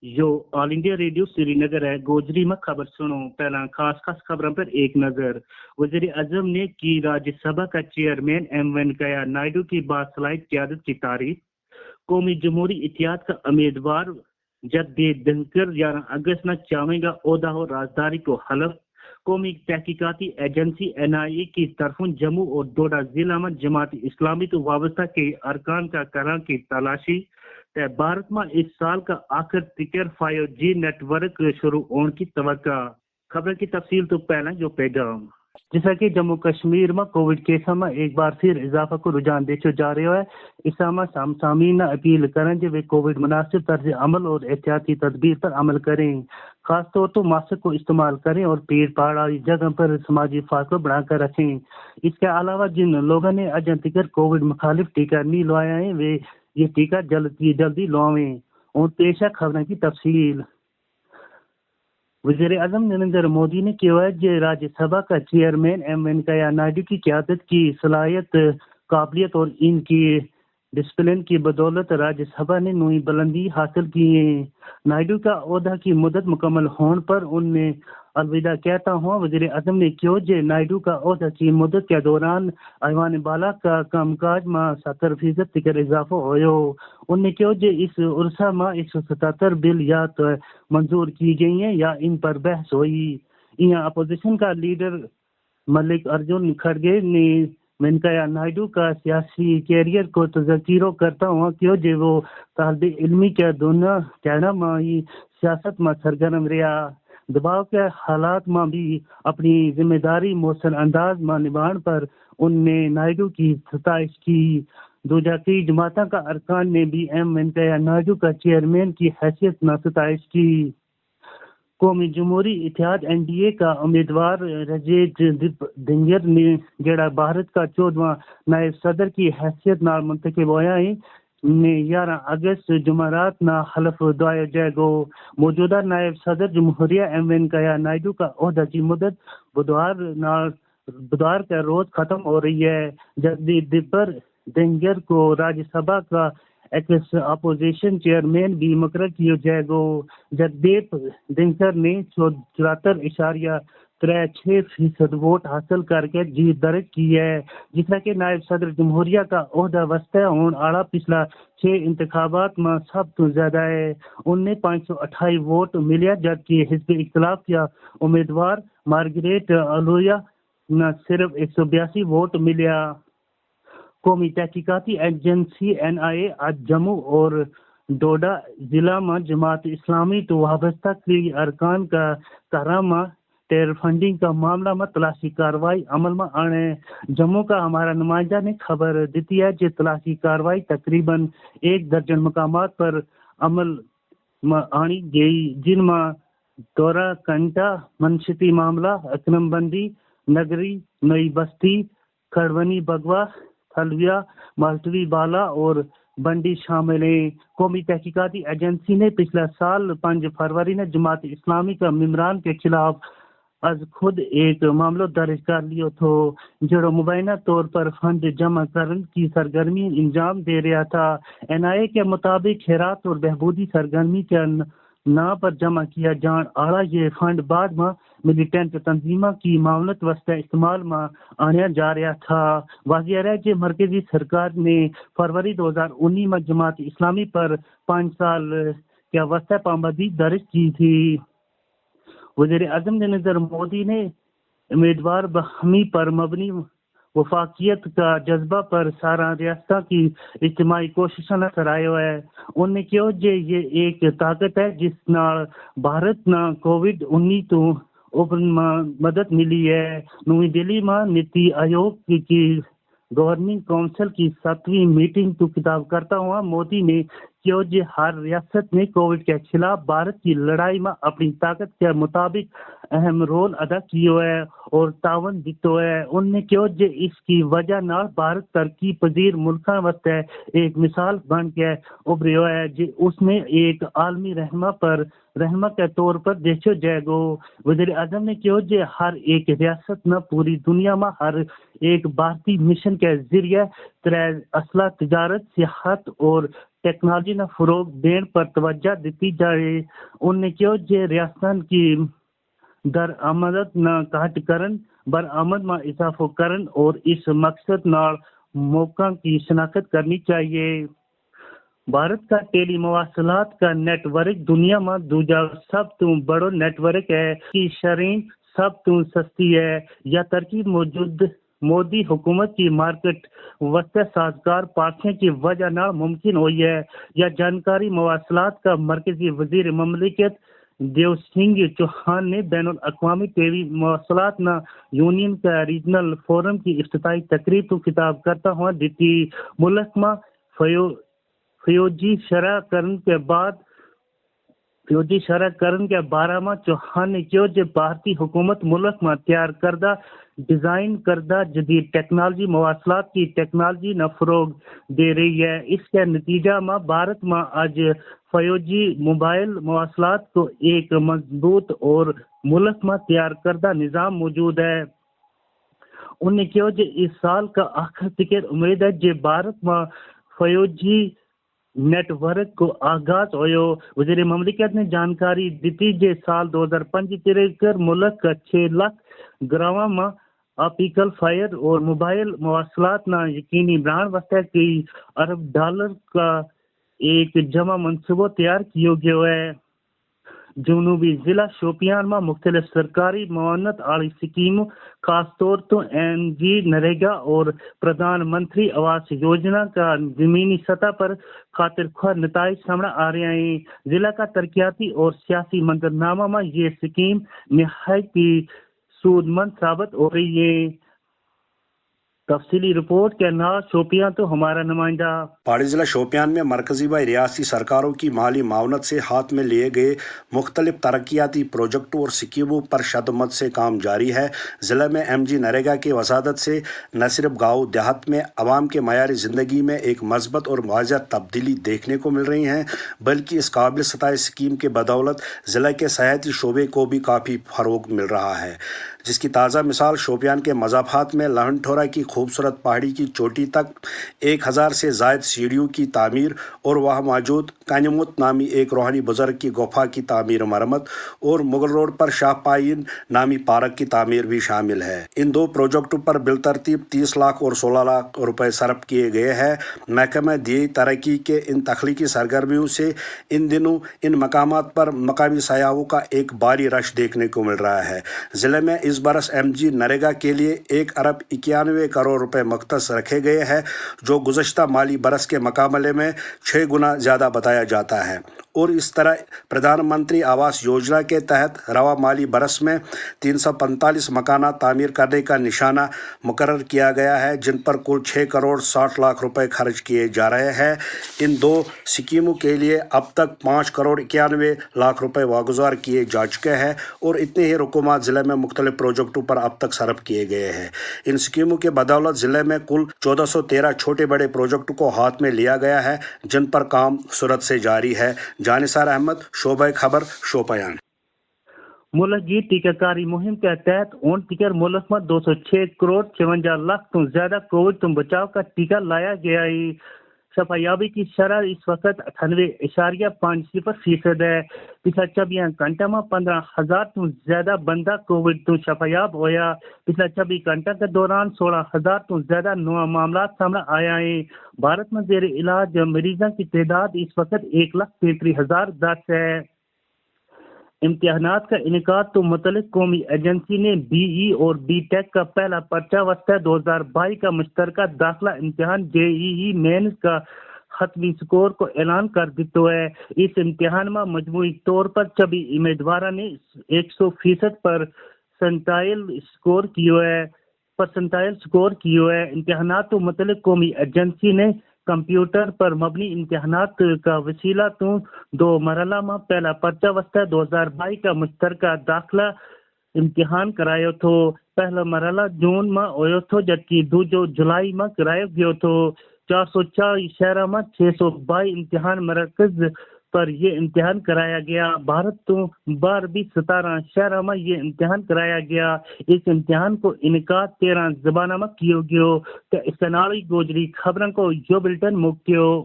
यो all India radio Srinagar है। गोजरी में खबर सुनो। पहला खास खबरों पर एक नजर। वजीर आजम ने की राज्यसभा का चेयरमैन एम वेंकैया नायडू की बासलाहित क़यादत की तारीफ। कौमी जमहूरी इत्तेहाद का उम्मीदवार जगदीप धनखड़ 11 अगस्त न चाहेगा ओहदा हो राजदारी को हलफ। कौमी तहकीकाती एजेंसी NIA की तरफों जम्मू और डोडा जिला में जमात इस्लामी तो वाबस्ता के अरकान का करा की तलाशी। भारत में इस साल का आखिर तिकर 5G नेटवर्क शुरू होने की तवक्का। खबर की तफसील तो पहला जो पैगाम। जैसा कि जम्मू कश्मीर में कोविड केसों में एक बार फिर इजाफा को रुझान देखो जा रहा है। इस सामीन अपील करें कि वे कोविड मुनासिब तर्ज अमल और एहतियाती तदबीर पर अमल करें। खास तौर तो मास्क को इस्तेमाल करें और भीड़ भाड़ वाली जगह पर समाजी फासला बनाकर रखें। इसके अलावा जिन लोगों ने अजन तक कोविड मुखालिफ टीका नहीं लवाया है वे ये टीका जल्दी लवाएं। और पेशा खबरों की तफसील। वज़ीर आज़म नरेंद्र मोदी ने कहा है कि राज्यसभा का चेयरमैन एम वेंकैया नायडू की क़यादत की सलाहियत, काबिलियत और इनकी डिसिप्लिन की बदौलत राज्यसभा ने नई बुलंदी हासिल की है। नायडू का ओहदा की मुद्दत मुकम्मल होने पर उन्हें अलविदा कहता हुआ वज़ीर आज़म ने कहा कि नायडू का ओहदा की मुद्दत के दौरान ऐवान बाला का कामकाज में 70% तक इजाफा होयो। उन्होंने कहा कि इस उर्सा में 177 बिल या तो मंजूर की गई हैं या इन पर बहस हुई। यहाँ अपोजिशन का लीडर मल्लिकार्जुन खड़गे ने वेंकैया नायडू का सियासी कैरियर को तज़किरो करता हुआ क्यों जो वो तालिब इल्मी के दोनों कहना में ही सियासत में सरगर्म रहा। दबाव के हालात में भी अपनी जिम्मेदारी मौसर अंदाज में निभाने पर उनने नायडू की सताइश की। दूजा की जमाता का अरकान ने भी एम वेंकैया नायडू का चेयरमैन की हैसियत में सताइश की। कौमी जमहूरी इत्तेहाद NDA का उम्मीदवार जगदीप धनखड़ ने जड़ा भारत का 14वां नायब सदर की हैसियत नाल मुंतखब होया है ने 11 अगस्त जुमेरात ना हलफ दुआया जाएगा। मौजूदा नायब सदर जमहूरिया एम वेंकैया नायडू का ओहदा की मुद्दत बुधवार का रोज खत्म हो रही है। जगदीप धनखड़ को राज्यसभा का एक्स अपोजिशन चेयरमैन भी मुकर्रर किया जाएगा। जगदीप धनखड़ ने 74.36% वोट हासिल करके जीत दर्ज की है। जिसमें कि नायब सदर जमहूरिया का ओहदा वस्ता होने वाला पिछला 6 इंतखाबात में सब तो ज्यादा है। उन्हें 528 वोट मिले जबकि हिज़्ब इख्तिलाफ का उम्मीदवार मार्गरेट अलोया न सिर्फ 182 वोट मिले। कौमी तहकीकाती एजेंसी NIA आज जम्मू और डोडा जिला में जमात इस्लामी तो वाबस्ता के अरकान का करामा टेरर फंडिंग का मामला में तलाशी कार्रवाई अमल में आने। जम्मू का हमारा नुमाइंदा ने खबर दी है कि तलाशी कार्रवाई तकरीबन 1 दर्जन मकामात पर अमल में आनी गई जिनमें दौरा कंटा, मनशिती मामला, अकरमबंदी, नगरी, नई बस्ती, खड़वनी बगवा, थलविया, माल्टवी बाला और बंडी शामिल हैं। कौमी तहकीकाती एजेंसी ने पिछला साल 5 फरवरी ने जमात इस्लामी का मेम्बरान के खिलाफ आज खुद एक मामला दर्ज कर लिया तो जो मुबैना तौर पर फंड जमा करने की सरगर्मी इंजाम दे रहा था। NIA के मुताबिक खैरात और बहबूदी सरगर्मी के ना पर जमा किया जाने वाला ये फंड बाद में मिलिटेंट तंजीमा की मामलत वास्ते इस्तेमाल में आने जा रहा था। वाज़ेह है कि मरकजी सरकार ने फरवरी 2019 में जमात इस्लामी पर 5 साल के वास्ते पाबंदी दर्ज की थी। वज़ीर आज़म नरेंद्र मोदी ने उम्मीदवार बहमी पर मबनी वफाकियत का जज्बा पर सारा रियासत की इज्तिमाई कोशिशों ने सराहा है। उन्होंने कहा कि ये एक ताकत है जिस नाल भारत ना COVID-19 तो मदद मिली है। नई दिल्ली में नीति आयोग की गवर्निंग काउंसिल की 7वीं मीटिंग तो खिताब करता हुआ मोदी ने कहा कि हर रियासत ने कोविड के खिलाफ भारत की लड़ाई में अपनी ताकत के मुताबिक अहम रोल अदा किया है और तावन दिता है। उन्होंने कहा कि इसकी वजह न भारत तरक्की पजीर मुल्कों वास्ते एक मिसाल बन के उभरिया है जो उसमें एक आलमी रहमा के तौर पर देखा जाएगा। वज़ीर आज़म ने कहा कि हर एक रियासत न पूरी दुनिया में हर एक भारतीय मिशन के जरिए असला तजारत, सियाहत और ٹیکنالوجی نہ فروغ دین پر توجہ دیتی جائے. انہوں نے کہا کہ ریاستان کی درآمد نہ گھٹ کرن برآمد میں اضافہ کرن اور اس مقصد نال موقع کی شناخت کرنی چاہیے. بھارت کا ٹیلی مواصلات کا نیٹ ورک دنیا میں دوجا سب تو بڑا نیٹ ورک ہے. کی شرح سب تو سستی ہے. یا ترکیب موجود مودی حکومت کی مارکیٹ وسط سازگار پالیسیوں کی وجہ نہ ممکن ہوئی ہے. یا جانکاری مواصلات کا مرکزی وزیر مملکت دیو سنگھ چوہان نے بین الاقوامی ٹیلی مواصلات یونین کا ریجنل فورم کی افتتاحی تقریب کو خطاب کرتا ہوا دیتی. ملک میں فیوجی شرح کرن کے بارے میں چوہان نے کہا کہ بھارتی حکومت ملک میں تیار کردہ ڈیزائن کردہ جدید ٹیکنالوجی مواصلات کی ٹیکنالوجی نہ فروغ دے رہی ہے. اس کے نتیجہ میں بھارت میں آج فیوجی موبائل مواصلات کو ایک مضبوط اور ملک میں تیار کردہ نظام موجود ہے. انہوں نے کہا کہ اس سال کا آخر تک امید ہے کہ بھارت میں فیوجی نیٹ ورک کو آغاز ہوئے. وزیر مملکت نے جانکاری دیتی کہ سال 2025 تک ملک کا 6 لاکھ گاؤں میں آپٹیکل فائبر اور موبائل مواصلات نہ یقینی بنانے واسطے کئی ارب ڈالر کا ایک جمع منصوبہ تیار کیا گیا ہے. جنوبی ضلع شوپیان میں مختلف سرکاری معاونت والی اسکیموں خاص طور پر MG نریگا اور پردھان منتری آواس یوجنا کا زمینی سطح پر خاطر خواہ نتائج سامنے آ رہے ہیں. ضلع کا ترقیاتی اور سیاسی منظرنامہ میں یہ اسکیم نہایت سود مند ثابت ہو رہی ہے. تفصیلی رپورٹ کے نام شوپیان تو ہمارا نمائندہ. پہاڑی ضلع شوپیان میں مرکزی و ریاستی سرکاروں کی مالی معاونت سے ہاتھ میں لیے گئے مختلف ترقیاتی پروجیکٹوں اور اسکیموں پر شدت سے کام جاری ہے. ضلع میں MG نریگا کی وساطت سے نہ صرف گاؤں دیہات میں عوام کے معیار زندگی میں ایک مثبت اور واضح تبدیلی دیکھنے کو مل رہی ہے، بلکہ اس قابل ستائش اسکیم کے بدولت ضلع کے سیاحتی شعبے کو بھی کافی فروغ مل رہا ہے، جس کی تازہ مثال شوپیان کے مضافات میں لہن ٹھورا کی خوبصورت پہاڑی کی چوٹی تک 1000 سے زائد سیڑھیوں کی تعمیر اور وہاں موجود کنیمت نامی ایک روحانی بزرگ کی گفا کی تعمیر مرمت اور مغل روڈ پر شاہ پائن نامی پارک کی تعمیر بھی شامل ہے. ان دو پروجیکٹوں پر بالترتیب 30 لاکھ اور 16 لاکھ روپے صرف کیے گئے ہیں. محکمہ دیہی ترقی کے ان تخلیقی سرگرمیوں سے ان دنوں ان مقامات پر مقامی سیاحوں کا ایک بھاری رش دیکھنے کو مل رہا ہے. ضلع میں اس برس MG نریگا کے لیے 1 ارب 91 کروڑ روپے مختص رکھے گئے ہیں، جو گزشتہ مالی برس کے مقابلے میں 6 گنا زیادہ بتایا جاتا ہے. اور اس طرح پردھان منتری آواس یوجنا کے تحت رواں مالی برس میں 345 مکانات تعمیر کرنے کا نشانہ مقرر کیا گیا ہے، جن پر کل 6 کروڑ 60 لاکھ روپے خرچ کیے جا رہے ہیں. ان دو اسکیموں کے لیے اب تک 5 کروڑ 91 لاکھ روپے واگزار کیے جا چکے ہیں اور اتنے ہی رقومات ضلع میں مختلف پروجیکٹوں پر اب تک صرف کیے گئے ہیں. ان اسکیموں کے بدولت ضلع میں کل 1413 چھوٹے بڑے پروجیکٹوں کو ہاتھ میں لیا گیا ہے، جن پر کام سرعت سے جاری ہے. جانثار احمد، شعبہ خبر، شوپیان. ملک کی ٹیکہ کاری مہم کے تحت اون تک ملک میں 206 کروڑ 56 لاکھ تو زیادہ کووڈ تو بچاؤ کا ٹیکہ لایا گیا ہے. شفایابی کی شرح اس وقت 98.50% ہے. پچھلے 24 گھنٹے میں 15,000 تو زیادہ بندہ کووڈ تو شفایاب ہویا. پچھلے 24 گھنٹے کے دوران 16,000 تو زیادہ نئے معاملات سامنے آیا ہے. بھارت میں زیر علاج مریضوں کی تعداد اس وقت 1,33,010 ہے. امتحانات کا انعقاد تو متعلق قومی ایجنسی نے BE اور BTech کا پہلا پرچہ وسطہ 2022 کا مشترکہ داخلہ امتحان JEE مینز کا حتمی سکور کو اعلان کر دیتا ہے. اس امتحان میں مجموعی طور پر 24 امیدواروں نے 100% پر سنٹائل سکور کیے ہے. امتحانات تو متعلق قومی ایجنسی نے کمپیوٹر پر مبنی امتحانات کا وسیلہ تو 2 مرحلہ میں پہلا پرچہ وسطہ 2022 کا مشترکہ داخلہ امتحان کرایا تھا. پہلا مرحلہ جون میں ہویا تھا، جبکہ دوسرا جولائی میں کرایا گیا تھا. 404 شہروں میں 622 امتحان مراکز پر یہ امتحان کرایا گیا. بھارت تو 17 شہروں میں یہ امتحان کرایا گیا. اس امتحان کو انعقاد 13 زبانوں میں کیا گیا. اس کے نال گوجری خبروں کو یہ بلٹن مکتیو.